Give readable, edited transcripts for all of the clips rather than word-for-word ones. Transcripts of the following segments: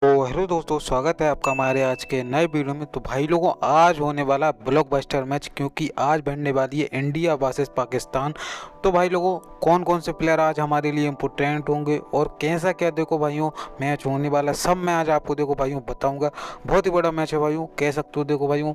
तो हेलो दोस्तों, स्वागत है आपका हमारे आज के नए वीडियो में। तो भाई लोगों, आज होने वाला ब्लॉकबस्टर मैच, क्योंकि आज भिड़ने वाली है इंडिया वर्सेस पाकिस्तान। तो भाई लोगों, कौन कौन से प्लेयर आज हमारे लिए इम्पोर्टेंट होंगे और कैसा क्या देखो भाइयों मैच होने वाला है, सब मैं आज आपको देखो भाइयों बताऊंगा। बहुत ही बड़ा मैच है भाइयों, कह सकते हो देखो भाइयों।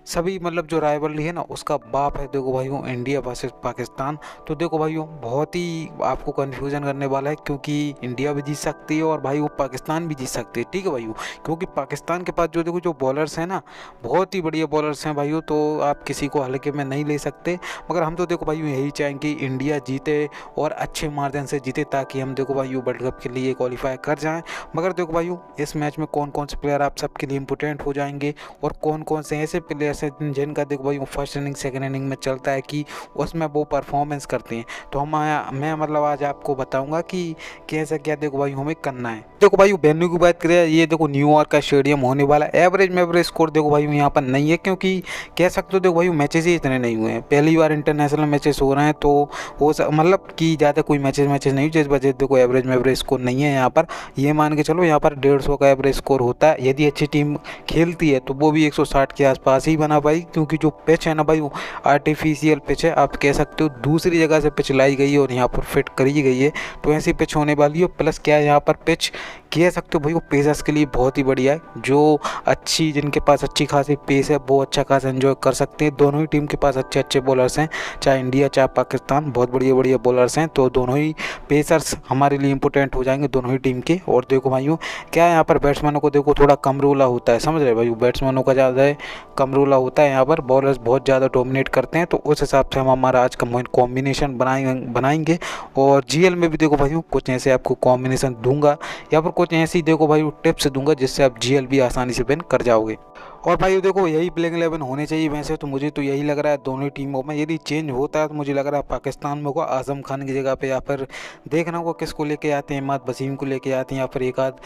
सभी मतलब जो राइवलरी है ना, उसका बाप है देखो भाइयों इंडिया वर्सेस पाकिस्तान। तो देखो भाइयों, बहुत ही आपको कन्फ्यूजन करने वाला है, क्योंकि इंडिया भी जीत सकती है और भाई वो पाकिस्तान भी जीत सकती है, ठीक है भाइयों। क्योंकि पाकिस्तान के पास जो देखो जो बॉलर्स हैं ना, बहुत ही बढ़िया बॉलर्स हैं भाइयों। तो आप किसी को हल्के में नहीं ले सकते। मगर हम तो देखो भाइयों यही चाहेंगे कि इंडिया जीते और अच्छे मार्जिन से जीते, ताकि हम देखो भाइयों वर्ल्ड कप के लिए क्वालिफाई कर जाएं। मगर देखो भाइयों, इस मैच में कौन कौन से प्लेयर आप सबके लिए इंपोर्टेंट हो जाएंगे और कौन कौन से ऐसे प्लेयर से जिनका देखो भाई वो फर्स्ट इनिंग सेकंड इनिंग में चलता है कि उसमें वो परफॉर्मेंस करते हैं। तो मैं मतलब आज आपको बताऊंगा कि कैसे क्या देखो भाई हमें करना है। देखो भाई वेन्यू की बात करें, ये देखो न्यूयॉर्क का स्टेडियम होने वाला। एवरेज स्कोर देखो भाई यहाँ पर नहीं है, क्योंकि कह सकते हो देखो भाई मैचेस ही इतने नहीं हुए हैं, पहली बार इंटरनेशनल मैचेस हो रहे हैं। तो वो मतलब कि ज़्यादा कोई मैचेस नहीं हुए, जिस वजह से देखो एवरेज स्कोर नहीं है यहाँ पर। ये मान के चलो यहाँ पर 150 का एवरेज स्कोर होता है। यदि अच्छी टीम खेलती है तो वो भी 160 के आसपास ही बना पाई, क्योंकि जो पिच है ना भाई वो आर्टिफिशियल पिच है, आप कह सकते हो दूसरी जगह से पिच लाई गई है और यहाँ पर फिट करी गई है। तो ऐसी पिच होने वाली है। प्लस क्या है, यहाँ पर पिच कह सकते हो भाई वो पेसर्स के लिए बहुत ही बढ़िया है। जो अच्छी जिनके पास अच्छी खासी पेस है वो अच्छा खासा एंजॉय कर सकते हैं। दोनों ही टीम के पास अच्छे अच्छे बॉलर्स हैं, चाहे इंडिया चाहे पाकिस्तान, बहुत बढ़िया बढ़िया बॉलर्स हैं। तो दोनों ही पेसर्स हमारे लिए इंपॉर्टेंट हो जाएंगे, दोनों ही टीम के। और देखो भाइयों, क्या है यहाँ पर बैट्समैनों को देखो थोड़ा कम रोला होता है, समझ रहे भाई, बैट्समैनों का ज़्यादा कम रोला होता है, यहाँ पर बॉलर्स बहुत ज़्यादा डोमिनेट करते हैं। तो उस हिसाब से हम हमारा आज का कॉम्बिनेशन बनाएंगे। और जीएल में भी देखो भाई कुछ ऐसे आपको कॉम्बिनेशन दूंगा, या फिर कुछ ऐसी देखो भाई टिप्स दूंगा जिससे आप जीएल भी आसानी से विन कर जाओगे। और भाई देखो यही प्लेइंग 11 होने चाहिए वैसे तो, मुझे तो यही लग रहा है दोनों टीमों में। यदि चेंज होता है तो मुझे लग रहा है पाकिस्तान में होगा आजम खान की जगह पे, या फिर देखना होगा किसको लेके आते हैं, इमाद वसीम को लेके आते हैं, या फिर एक आध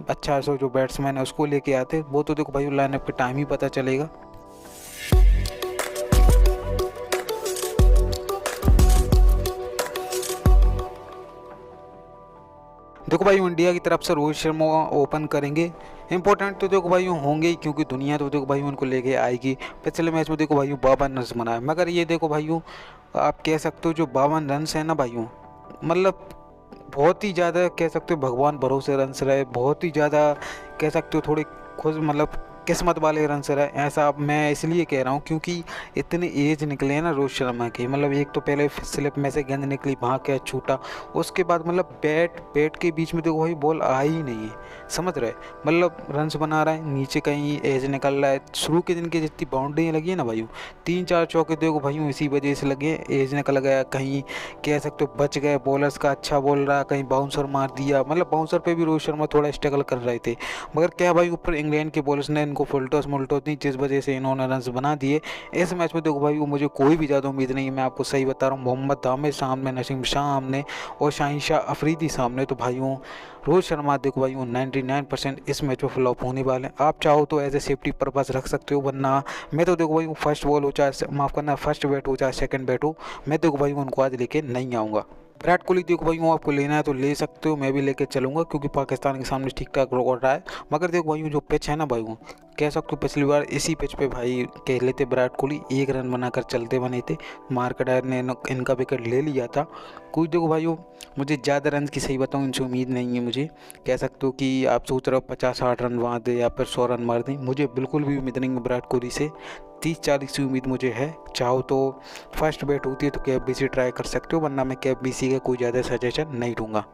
अच्छा सा जो बैट्समैन है उसको लेके आते हैं। वो तो देखो भाई लाइनअप के टाइम ही पता चलेगा। देखो भाई इंडिया की तरफ से रोहित शर्मा ओपन करेंगे। इंपॉर्टेंट तो देखो भाई होंगे ही, क्योंकि दुनिया तो देखो भाई उनको लेके आएगी। पिछले मैच में देखो भाई 52 रन बनाए, मगर ये देखो भाई आप कह सकते हो जो 52 रन है ना भाई, मतलब बहुत ही ज़्यादा कह सकते हो भगवान भरोसे रन रहे, बहुत ही ज़्यादा कह सकते हो थोड़े खुद मतलब किस्मत वाले रन रहे। ऐसा अब मैं इसलिए कह रहा हूँ क्योंकि इतने एज निकले हैं ना रोहित शर्मा के। मतलब एक तो पहले स्लिप में से गेंद निकली, वहाँ कैच छूटा, उसके बाद मतलब बैट बैट के बीच में देखो भाई बॉल आ ही नहीं है, समझ रहे। मतलब रन्स बना रहा है, नीचे कहीं एज निकल रहा है। शुरू के दिन की जितनी बाउंड्री लगी है ना भाई, 3-4 चौके देखो भाई इसी वजह से लगे, एज निकल गया, कहीं कह सकते हो बच गए। बॉलर्स का अच्छा बॉल रहा, कहीं बाउंसर मार दिया, मतलब बाउंसर पे भी रोहित शर्मा थोड़ा स्ट्रगल कर रहे थे। मगर क्या भाई ऊपर इंग्लैंड के बॉलर्स ने इनको फुलटॉस मुलटॉस दी, जिस वजह से इन्होंने रन बना दिए। इस मैच में देखो भाई वो मुझे कोई भी ज़्यादा उम्मीद नहीं है, मैं आपको सही बता रहा हूँ। मोहम्मद आमिर सामने, नसीम शाह सामने और शाहीन शाह अफरीदी सामने। तो भाइयों रोहित शर्मा देखो भाई 99% इस मैच में फ्लॉप होने वाले हैं। आप चाहो तो एज ए सेफ्टी पर्पज रख सकते हो, वरना मैं तो देखो भाई फर्स्ट बॉल हो चाहे माफ़ करना फर्स्ट बैट हो चाहे सेकंड बैट हो, मैं देखो भाई उनको आज लेके नहीं आऊँगा। विराट कोहली देखो भाई आपको लेना है तो ले सकते हो, मैं भी लेके चलूंगा, क्योंकि पाकिस्तान के सामने ठीक ठाक रिकॉर्ड रहा है। मगर देखो भाई जो पिच है ना भाई, कह सकते हो पिछली बार इसी पिच पे भाई कह लेते विराट कोहली 1 रन बनाकर चलते बने थे। मार्कडायर ने इनका विकेट ले लिया था। कुछ देखो भाई मुझे ज़्यादा रन की सही बताऊँ इनसे उम्मीद नहीं है। मुझे कह सकते हो कि आप सोच रहे हो 50-60 रन मार दे या फिर 100 रन मार दें, मुझे बिल्कुल भी उम्मीद नहीं है विराट कोहली से। 30-40 की उम्मीद मुझे है। चाहो तो फर्स्ट बैट होती है तो KFBC ट्राई कर सकते हो, वरना मैं KFBC का कोई ज़्यादा सजेशन नहीं दूंगा।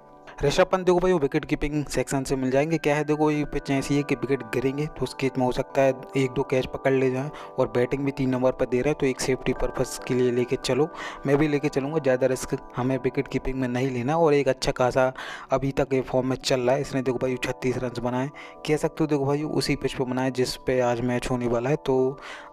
ऋषभ पंत देखो भाई वो विकेट कीपिंग सेक्शन से मिल जाएंगे। क्या है देखो ये पिच ऐसी है कि विकेट गिरेंगे तो उस केस में हो सकता है 1-2 कैच पकड़ ले जाएं, और बैटिंग भी 3 नंबर पर दे रहे हैं, तो एक सेफ्टी पर्पस के लिए लेके चलो, मैं भी लेके चलूँगा। ज़्यादा रिस्क हमें विकेट कीपिंग में नहीं लेना। और एक अच्छा खासा अभी तक ये फॉर्म में चल रहा है, इसने देखो भाई 36 रन बनाए, कह सकते हो देखो भाई उसी पिच पर बनाए जिस पे आज मैच होने वाला है। तो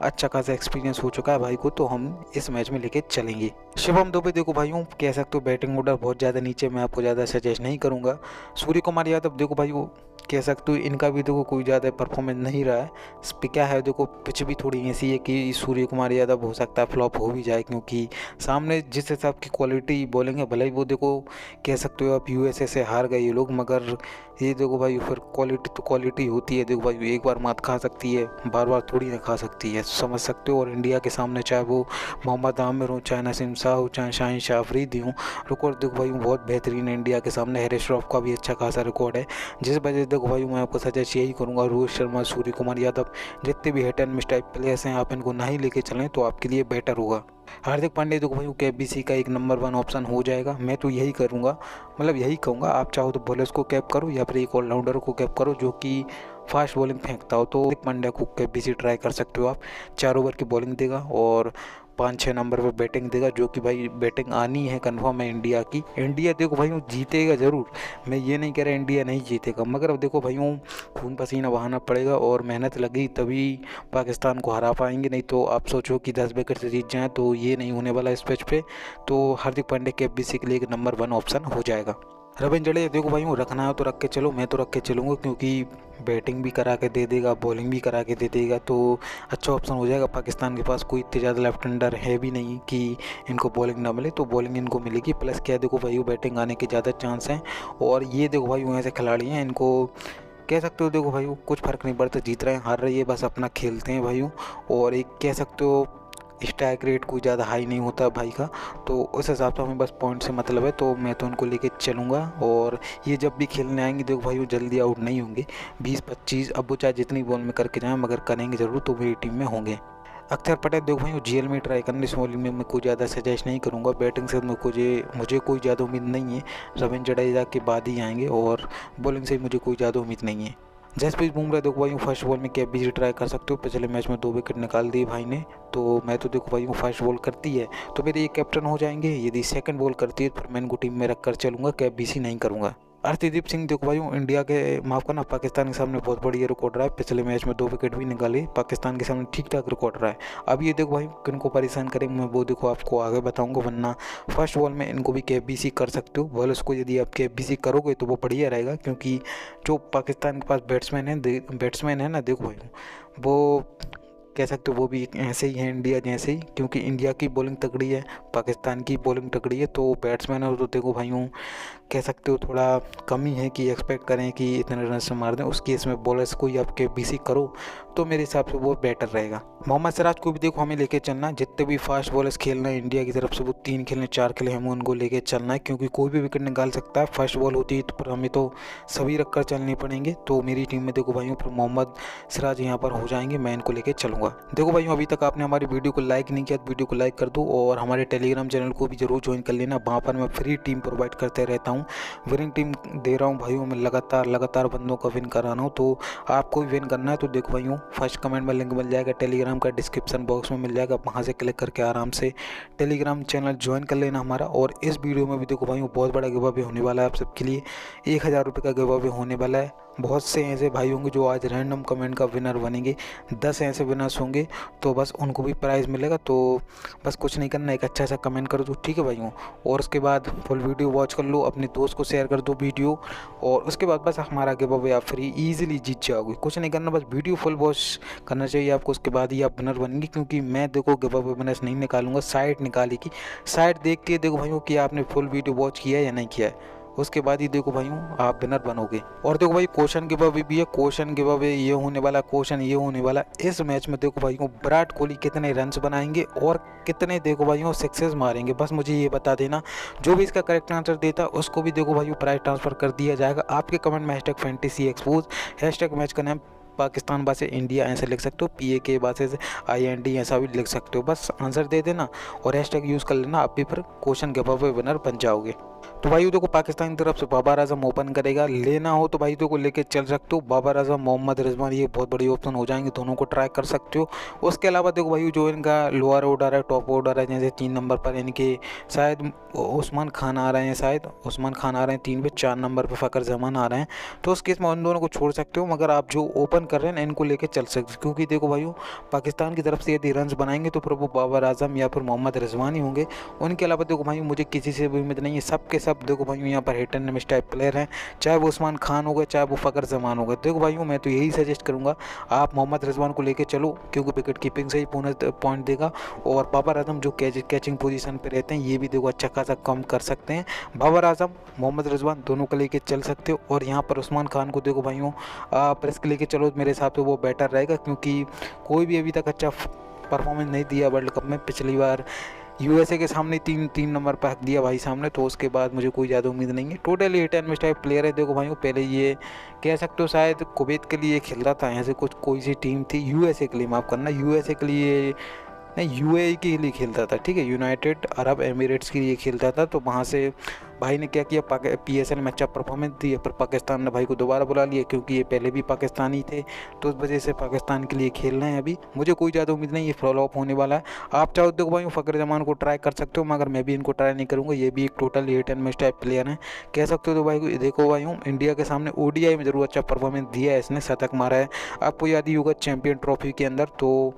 अच्छा खासा एक्सपीरियंस हो चुका है भाई को, तो हम इस मैच में लेके चलेंगे। शिवम दुबे देखो भाइयों कह सकते हो बैटिंग ऑर्डर बहुत ज़्यादा नीचे, मैं आपको ज़्यादा सजेस्ट नहीं करूँगा। सूर्य कुमार यादव देखो भाई वो कह सकते हो इनका भी देखो कोई ज़्यादा परफॉर्मेंस नहीं रहा है। इस पे क्या है देखो पिच भी थोड़ी ऐसी है कि सूर्य कुमार यादव हो सकता है फ्लॉप हो भी जाए, क्योंकि सामने जिस हिसाब की क्वालिटी बॉलिंग है, भले ही वो देखो कह सकते हो आप USA से हार गए ये लोग, मगर ये देखो भाई फिर क्वालिटी तो क्वालिटी होती है। देखो भाई एक बार मात खा सकती है, बार बार थोड़ी ना खा सकती है, समझ सकते हो। और इंडिया के सामने चाहे वो मोहम्मद आमिर हो, चाहे नसीम शाह हो, चाहे शाहीन शाह अफरीदी हो, रिकॉर्ड देखो भाई बहुत बेहतरीन है इंडिया के सामने। हैरिस रॉफ का भी अच्छा खासा रिकॉर्ड है, जिस वजह से देखो भाई मैं आपको सजेस्ट यही करूँगा, रोहित शर्मा, सूर्य कुमार यादव, जितने भी hit and miss type players हैं, आप इनको नहीं लेके चलें तो आपके लिए बेटर होगा। हार्दिक पांड्या देखो भाई वो केबीसी का एक नंबर 1 ऑप्शन हो जाएगा। मैं तो यही करूँगा, मतलब यही कहूँगा, आप चाहो तो बॉलर्स को कैप करो या फिर एक ऑलराउंडर को कैप करो जो कि फास्ट बॉलिंग फेंकता हो। तो हार्दिक पांड्या को केबीसी ट्राई कर सकते हो आप। 4 ओवर की बॉलिंग देगा और 5-6 नंबर पर बैटिंग देगा, जो कि भाई बैटिंग आनी है कन्फर्म है इंडिया की। इंडिया देखो भाई वो जीतेगा ज़रूर, मैं ये नहीं कह रहा इंडिया नहीं जीतेगा, मगर अब देखो भाई वो खून पसीना बहाना पड़ेगा और मेहनत लगी तभी पाकिस्तान को हरा पाएंगे। नहीं तो आप सोचो कि 10 विकेट से जीत जाएँ, तो ये नहीं होने वाला इस पिच पे। तो हार्दिक पांड्या केबीसी के लिए एक नंबर 1 ऑप्शन हो जाएगा। रविंद्र जडेजा देखो भाई वो रखना है तो रख के चलो, मैं तो रख के चलूँगा, क्योंकि बैटिंग भी करा के दे देगा, बॉलिंग भी करा के दे देगा, तो अच्छा ऑप्शन हो जाएगा। पाकिस्तान के पास कोई इतने ज़्यादा लेफ्ट हैंडर है भी नहीं कि इनको बॉलिंग ना मिले, तो बॉलिंग इनको मिलेगी। प्लस क्या देखो भाई वो बैटिंग आने के ज़्यादा चांस हैं। और ये देखो भाई वो ऐसे खिलाड़ी हैं, इनको कह सकते हो देखो भाई वो कुछ फ़र्क नहीं पड़ता, जीत रहे हैं हार रही है, बस अपना खेलते हैं भाई। और एक कह सकते हो स्ट्राइक रेट कोई ज़्यादा हाई नहीं होता भाई का, तो उस हिसाब से हमें बस पॉइंट से मतलब है, तो मैं तो उनको लेके चलूँगा। और ये जब भी खेलने आएंगे देखो भाई वो जल्दी आउट नहीं होंगे, 20-25 अब वो चाहे जितनी बॉल में करके जाएं, मगर करेंगे ज़रूर, तो मेरी टीम में होंगे। अक्षर पटेल देखो भाई वो जीएल में ट्राई करने, इस बॉलिंग में मैं कोई ज़्यादा सजेस्ट नहीं करूँगा। बैटिंग से मुझे कोई ज़्यादा उम्मीद नहीं है, रविंद्र जडेजा के बाद ही आएंगे, और बॉलिंग से मुझे कोई ज़्यादा उम्मीद नहीं है। जसप्रीत बुमराह देखो भाई फर्स्ट बॉल में केबीसी ट्राई कर सकते हो, पिछले मैच में 2 विकेट निकाल दिए भाई ने, तो मैं तो देखो भाई वो फर्स्ट बॉल करती है तो मेरे ये कैप्टन हो जाएंगे। यदि सेकंड बॉल करती है तो फिर मैं इनको टीम में रख कर चलूँगा, केबीसी नहीं करूँगा। अर्शदीप सिंह देखो भाई वो इंडिया के माफ़ करना पाकिस्तान के सामने बहुत बढ़िया रिकॉर्ड रहा है, पिछले मैच में 2 विकेट भी निकाले, पाकिस्तान के सामने ठीक ठाक रिकॉर्ड रहा है। अब ये देखो भाई किनको परेशान करेंगे मैं वो देखो आपको आगे बताऊंगा, वरना फर्स्ट बॉल में इनको भी केबीसी कर सकते हो। बॉलर्स को यदि आप केबीसी करोगे तो वो बढ़िया रहेगा, क्योंकि जो पाकिस्तान के पास बैट्समैन है ना देखो भाई वो कह सकते हो वो भी ऐसे ही है इंडिया जैसे ही, क्योंकि इंडिया की बॉलिंग तगड़ी है, पाकिस्तान की बॉलिंग तगड़ी है, तो बैट्समैन हो तो देखो भाइयों कह सकते हो थोड़ा कम ही है कि एक्सपेक्ट करें कि इतने रन से मार दें। उस केस में बॉलर्स को ही आप केबीसी करो तो मेरे हिसाब से वो बेटर रहेगा। मोहम्मद सिराज को भी देखो हमें लेके चलना है, जितने भी फास्ट बॉलर्स खेलना है इंडिया की तरफ से वो 3 खेलें 4 खेलें, हमें उनको लेके चलना है, क्योंकि कोई भी विकेट निकाल सकता है। फर्स्ट बॉल होती है तो पर हमें तो सभी रख कर चलने पड़ेंगे। तो मेरी टीम में देखो भाइयों फिर मोहम्मद सिराज यहाँ पर हो जाएंगे, मैं इनको लेके चलूँगा। देखो भाइयों अभी तक आपने हमारी वीडियो को लाइक नहीं किया तो वीडियो को लाइक कर दो, और हमारे टेलीग्राम चैनल को भी जरूर ज्वाइन कर लेना, वहाँ पर मैं फ्री टीम प्रोवाइड करते रहता हूँ, विनिंग टीम दे रहा हूँ भाइयों, मैं लगातार बंदों का विन करा रहा हूँ। तो आपको भी विन करना है तो देखो भाइयों फर्स्ट कमेंट में लिंक मिल जाएगा टेलीग्राम का, डिस्क्रिप्शन बॉक्स में मिल जाएगा, वहाँ से क्लिक करके आराम से टेलीग्राम चैनल ज्वाइन कर लेना हमारा। और इस वीडियो में भी देखो भाइयों बहुत बड़ा गिव अवे होने वाला है आप सबके लिए, 1000 रुपये का गिव अवे होने वाला है। बहुत से ऐसे भाई होंगे जो आज रैंडम कमेंट का विनर बनेंगे, 10 ऐसे विनर्स होंगे, तो बस उनको भी प्राइज़ मिलेगा। तो बस कुछ नहीं करना, एक अच्छा सा कमेंट कर दो, ठीक है भाइयों, और उसके बाद फुल वीडियो वॉच कर लो, अपने दोस्त को शेयर कर दो वीडियो, और उसके बाद बस हमारा गिव अवे आप फ्री ईजिली जीत जाओगे। कुछ नहीं करना, बस वीडियो फुल वॉच करना चाहिए आपको, उसके बाद ही आप विनर बनेंगे। क्योंकि मैं देखो गिव अवे विनर्स नहीं निकालूंगा, साइट निकालेगी, साइट देखती है देखो भाइयों कि आपने फुल वीडियो वॉच किया है या नहीं किया है, उसके बाद ही देखो भाइयों आप विनर बनोगे। और देखो भाई क्वेश्चन गिव अवे भी है, क्वेश्चन गिव अवे ये होने वाला, क्वेश्चन ये होने वाला इस मैच में देखो भाइयों विराट कोहली कितने रन्स बनाएंगे और कितने देखो भाइयों सिक्सेस मारेंगे, बस मुझे ये बता देना। जो भी इसका करेक्ट आंसर देता उसको भी देखो भाइयों प्राइज ट्रांसफर कर दिया जाएगा। आपके कमेंट में #fantasyexpose, हैशटैग मैच का नाम पाकिस्तान बासे इंडिया ऐसे लिख सकते हो, PAK बासे IND ऐसा भी लिख सकते हो, बस आंसर दे देना और हैशटैग यूज़ कर लेना, आप भी फिर क्वेश्चन गिव अवे विनर बन जाओगे। तो भाई देखो पाकिस्तान की तरफ से बाबर आजम ओपन करेगा, लेना हो तो भाई को लेके चल सकते हो, बाबर आजम मोहम्मद रिजवान ये बहुत बड़ी ऑप्शन हो जाएंगे, दोनों को ट्राई कर सकते हो। उसके अलावा देखो भाई जो इनका लोअर ऑर्डर है, टॉप ऑर्डर है, जैसे 3 नंबर पर इनके शायद उस्मान खान आ रहे हैं, शायद उस्मान खान आ रहे हैं 3 पे, 4 नंबर पर फ़खर जमान आ रहे हैं, तो उस केस में उन दोनों को छोड़ सकते हो, मगर आप जो ओपन कर रहे हैं इनको लेके चल सकते हो। क्योंकि देखो भाई पाकिस्तान की तरफ से यदि रन बनाएंगे तो फिर वो बाबर आजम या फिर मोहम्मद रिजवान ही होंगे। उनके अलावा देखो भाई मुझे किसी से भी उम्मीद नहीं है, सब के सब सब देखो भाई यहाँ पर hit and miss type player हैं, चाहे वो उस्मान खान हो गए, चाहे वो फ़खर जमान हो गए। देखो भाइयों मैं तो यही सजेस्ट करूँगा आप मोहम्मद रिजवान को लेके चलो, क्योंकि विकेट कीपिंग से ही पॉइंट देगा। और बाबर आजम जो कैचिंग पोजीशन पे रहते हैं ये भी देखो अच्छा खासा कम कर सकते हैं। बाबर आजम, मोहम्मद रिजवान दोनों को लेके चल सकते हो। और यहाँ पर उस्मान खान को देखो भाइयों रिस्क लेके चलो, मेरे हिसाब से वो बेटर रहेगा, क्योंकि कोई भी अभी तक अच्छा परफॉर्मेंस नहीं दिया वर्ल्ड कप में। पिछली बार यूएसए के सामने तीन नंबर पर हक दिया भाई सामने, तो उसके बाद मुझे कोई ज़्यादा उम्मीद नहीं है। Totally hit and miss type player है। देखो भाइयों पहले ये कह सकते हो शायद कुवैत के लिए खेल रहा था, यहाँ से कुछ कोई सी टीम थी, यूएसए के लिए, माफ़ करना, यूएसए के लिए नहीं, यूएई के लिए खेलता था, ठीक है, यूनाइटेड अरब एमिरेट्स के लिए खेलता था। तो वहाँ से भाई ने क्या किया, पीएसएल में अच्छा परफॉर्मेंस दिया, पर पाकिस्तान ने भाई को दोबारा बुला लिया, क्योंकि ये पहले भी पाकिस्तानी थे, तो उस वजह से पाकिस्तान के लिए खेल रहे हैं। अभी मुझे कोई ज़्यादा उम्मीद नहीं, ये फॉलो अप होने वाला है। आप चाहो देखो भाई फ़खर जमान को ट्राई कर सकते हो, मगर मैं भी इनको ट्राई नहीं करूँगा। ये भी एक total heat and miss type player हैं, कह सकते हो। तो भाई देखो भाई इंडिया के सामने ओडीआई में ज़रूर अच्छा परफॉर्मेंस दिया है, इसने शतक मारा है, आपको याद ही होगा चैंपियन ट्रॉफी के अंदर। तो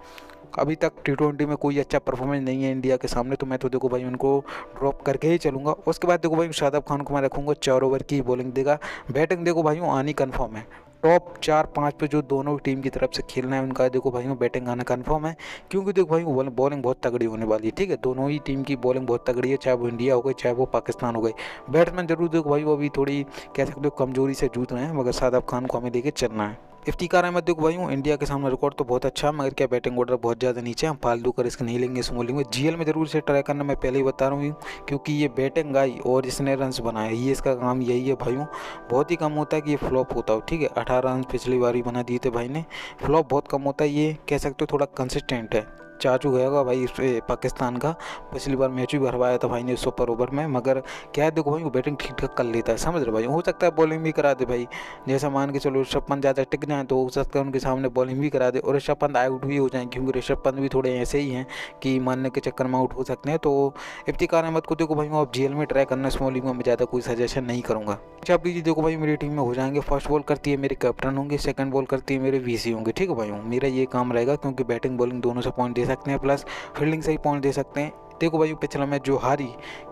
अभी तक T20 में कोई अच्छा परफॉर्मेंस नहीं है इंडिया के सामने, तो मैं तो देखो भाई उनको ड्रॉप करके ही चलूँगा। उसके बाद देखो भाई शादाब खान को मैं रखूँगा, 4 ओवर की बॉलिंग देगा। बैटिंग देखो भाइयों आनी कन्फर्म है, टॉप 4-5 पे जो दोनों टीम की तरफ से खेलना है उनका देखो भाइयों बैटिंग आना कन्फर्म है, क्योंकि देखो भाई बॉलिंग बहुत तगड़ी होने वाली है, ठीक है। दोनों ही टीम की बॉलिंग बहुत तगड़ी है, चाहे वो इंडिया हो गई चाहे वो पाकिस्तान हो गई। बैट्समैन जरूर देखो भाई वो अभी थोड़ी कह सकते हो कमजोरी से जूझ रहे हैं, मगर शादाब खान को हमें लेके चलना है। इफ्तिकार अहमद देखो भाई इंडिया के सामने रिकॉर्ड तो बहुत अच्छा है, मगर क्या बैटिंग ऑर्डर बहुत ज़्यादा नीचे है, हम फालतू का रिस्क नहीं लेंगे इस बॉलिंग में। जीएल में जरूर से ट्राई करना, मैं पहले ही बता रहा हूँ, क्योंकि ये बैटिंग आई और इसने रन्स बनाए, ये इसका काम यही है भाइयों। बहुत ही कम होता है कि ये फ्लॉप होता हो, ठीक है। 18 रन पिछली बार ही बना दिए थे भाई ने, फ्लॉप बहुत कम होता है, ये कह सकते हो थोड़ा कंसिस्टेंट है। चाचू गया होगा भाई पाकिस्तान का, पिछली बार मैच भी हरवाया था भाई ने सुपर ओवर में, मगर क्या है देखो भाई वो बैटिंग ठीक ठाक कर लेता है, समझ रहे भाई। हो सकता है बॉलिंग भी करा दे भाई, जैसा मान के चलो ऋषभ पंत ज़्यादा टिक जाए तो हो सकता है उनके सामने बॉलिंग भी करा दे और ऋषभ पंत आउट भी हो जाए, क्योंकि ऋषभ पंत भी थोड़े ऐसे ही हैं कि मानने के चक्कर में आउट हो सकते हैं। तो इफ्तिकार अहमद को देखो भाई आप जीएल में ट्राई करना, इस बॉलिंग में मैं ज़्यादा कोई सजेशन नहीं करूँगा। अच्छा प्लीज देखो भाई मेरी टीम में हो जाएंगे, फर्स्ट बॉल करती है मेरे कैप्टन होंगे, सेकंड बॉल करती है मेरे वीसी होंगे, ठीक है भाई। मेरा ये काम रहेगा, क्योंकि बैटिंग बॉलिंग दोनों से पॉइंट दे सकते हैं, प्लस फील्डिंग से ही पॉइंट दे सकते हैं। देखो भाई पिछला मैच जो हारी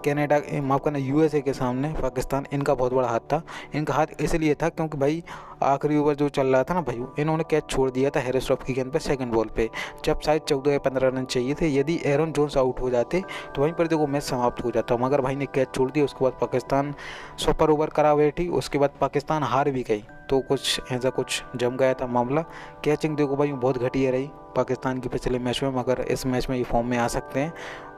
कनाडा, माफ करना यूएसए के सामने पाकिस्तान, इनका बहुत बड़ा हाथ था। इनका हाथ इसलिए था क्योंकि भाई आखिरी ओवर जो चल रहा था ना भाई, इन्होंने कैच छोड़ दिया था हैरिस रॉफ की गेंद पे सेकंड बॉल पे, जब शायद 14 या 15 रन चाहिए थे। यदि एरन जोन्स आउट हो जाते तो वहीं पर देखो मैच समाप्त हो जाता, मगर भाई ने कैच छोड़ दिया। उसके बाद पाकिस्तान सुपर ओवर करा बैठी, उसके बाद पाकिस्तान हार भी गई, तो कुछ ऐसा कुछ जम गया था मामला। कैचिंग देखो भाई बहुत घटिया रही पाकिस्तान की पिछले मैच में, मगर इस मैच में ये फॉर्म में आ सकते हैं।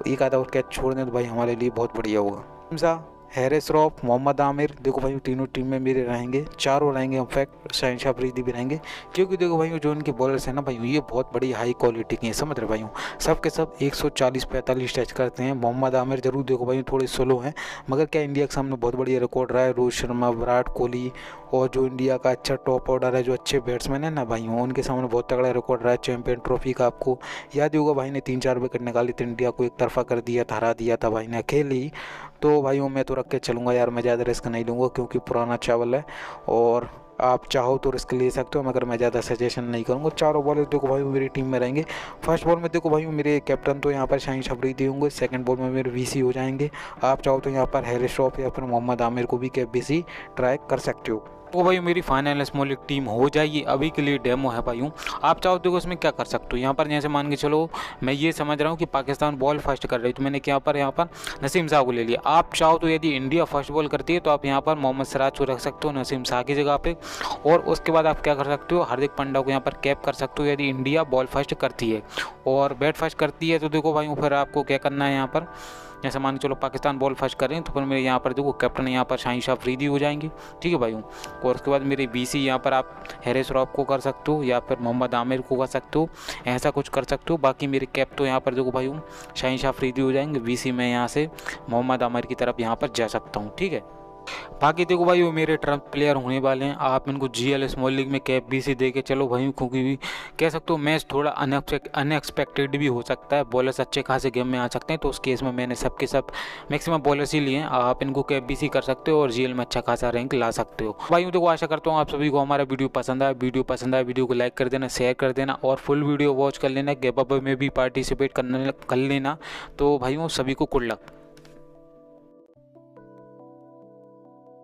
एक आधा और कैच छोड़ दें तो भाई हमारे लिए बहुत बढ़िया होगा। हैरिस रॉफ, मोहम्मद आमिर, देखो भाई तीनों टीम में मेरे रहेंगे, चारों रहेंगे, इनफैक्ट शाहिन अफरीदी भी रहेंगे, क्योंकि देखो भाई जो इनके बॉलर्स हैं ना भाई ये बहुत बड़ी हाई क्वालिटी के हैं, समझ रहे भाई। सब के सब 140-45 टच करते हैं। मोहम्मद आमिर जरूर देखो भाई थोड़े स्लो हैं, मगर क्या इंडिया के सामने बहुत बढ़िया रिकॉर्ड रहा है। रोहित शर्मा, विराट कोहली और जो इंडिया का अच्छा टॉप ऑर्डर है, जो अच्छे बैट्समैन है ना भाई, उनके सामने बहुत तगड़ा रिकॉर्ड रहा है। चैंपियन ट्रॉफी का आपको याद ही होगा, भाई ने 3-4 विकेट निकाली थी, इंडिया को एक तरफा कर दिया था, हरा दिया था भाई ने अकेले ही। तो भाइयों मैं तो रख के चलूँगा यार, मैं ज़्यादा रिस्क नहीं लूँगा, क्योंकि पुराना चावल है और आप चाहो तो रिस्क ले सकते हो, मगर मैं ज़्यादा सजेशन नहीं करूँगा। चारों बॉलर देखो भाई मेरी टीम में रहेंगे। फर्स्ट बॉल में देखो भाई मेरे कैप्टन तो यहाँ पर शाहिन अफरीदी होंगे, सेकंड बॉल में मेरे वीसी हो जाएंगे। आप चाहो तो यहाँ पर हैरिस रॉफ या फिर मोहम्मद आमिर को भी कैप्टनसी ट्राई कर सकते हो। तो भाई मेरी फाइनल स्मॉल लीग टीम हो जाएगी, अभी के लिए डेमो है भाई। आप चाहो तो उसमें क्या कर सकते हो, यहाँ पर जैसे मान के चलो मैं ये समझ रहा हूँ कि पाकिस्तान बॉल फर्स्ट कर रही है, तो मैंने यहाँ पर नसीम शाह को ले लिया। आप चाहो तो यदि इंडिया फर्स्ट बॉल करती है तो आप यहाँ पर मोहम्मद सिराज को रख सकते हो नसीम शाह की जगह पे, और उसके बाद आप क्या कर सकते हो, हार्दिक पांड्या को यहाँ पर कैप कर सकते हो यदि इंडिया बॉल फर्स्ट करती है। और बैट फर्स्ट करती है तो देखो भाई फिर आपको क्या करना है, यहाँ पर जैसे मान के चलो पाकिस्तान बॉल फर्स्ट करें तो फिर मेरे यहाँ पर देखो कैप्टन यहाँ पर शाहिन अफरीदी हो जाएंगे, ठीक है भाई। और उसके बाद मेरे बीसी यहाँ पर आप हैरिस रॉफ को कर सकते हो या फिर मोहम्मद आमिर को कर सकते हो, ऐसा कुछ कर सकते हो। बाकी मेरे कैप तो यहाँ पर देखो भाई शाहिन अफरीदी हो जाएंगे, बीसी में यहाँ से मोहम्मद आमिर की तरफ यहाँ पर जा सकता हूँ, ठीक है। बाकी देखो भाई वो मेरे टर्म प्लेयर होने वाले हैं, आप इनको जीएल स्मॉल लीग में कैप भी से दे के चलो भाई, क्योंकि भी कह सकते हो मैच थोड़ा अनएक्सपेक्टेड भी हो सकता है, बॉलर्स अच्छे खासे गेम में आ सकते हैं, तो उस केस में मैंने सबके सब मैक्सिमम बॉलर्स ही लिए हैं। आप इनको कैप भी सी कर सकते हो और जीएल में अच्छा खासा रैंक ला सकते हो भाई। देखो आशा करता हूँ आप सभी को हमारा वीडियो पसंद आया, वीडियो को लाइक कर देना, शेयर कर देना और फुल वीडियो वॉच कर लेना, गिव अवे में भी पार्टिसिपेट कर लेना। तो भाइयों सभी को गुड लक।